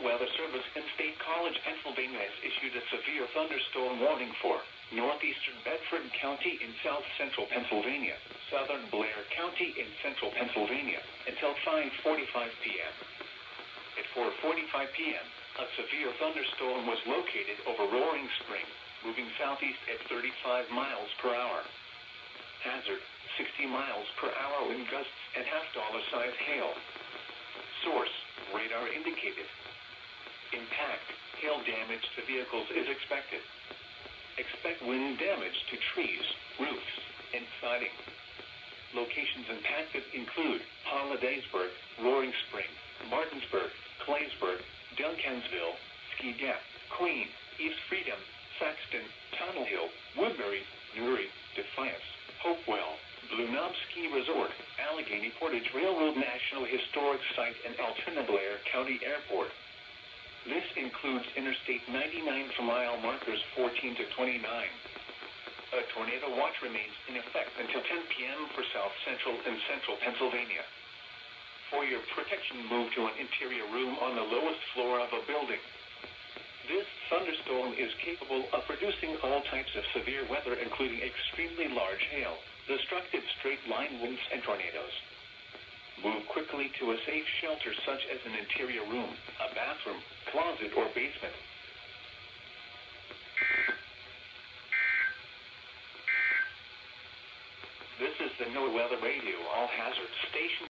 Weather Service in State College, Pennsylvania has issued a severe thunderstorm warning for northeastern Bedford County in south-central Pennsylvania, southern Blair County in central Pennsylvania, until 5:45 p.m. At 4:45 p.m., a severe thunderstorm was located over Roaring Spring, moving southeast at 35 miles per hour. Hazard, 60 miles per hour wind gusts and half-dollar-sized hail. Source, radar indicated. Impact, hail damage to vehicles is expected. Expect wind damage to trees, roofs, and siding. Locations impacted include Hollidaysburg, Roaring Spring, Martinsburg, Claysburg, Duncansville, Ski Gap, Queen, East Freedom, Saxton, Tunnel Hill, Woodbury, Newry, Defiance, Hopewell, Blue Knob Ski Resort, Allegheny Portage Railroad National Historic Site, and Altoona Blair County Airport. This includes Interstate 99 for mile markers 14 to 29. A tornado watch remains in effect until 10 p.m. for south central and central Pennsylvania. For your protection, move to an interior room on the lowest floor of a building. This thunderstorm is capable of producing all types of severe weather, including extremely large hail, destructive straight-line winds, and tornadoes. Move quickly to a safe shelter such as an interior room, a bathroom, closet, or basement. This is the NOAA Weather Radio All Hazards Station.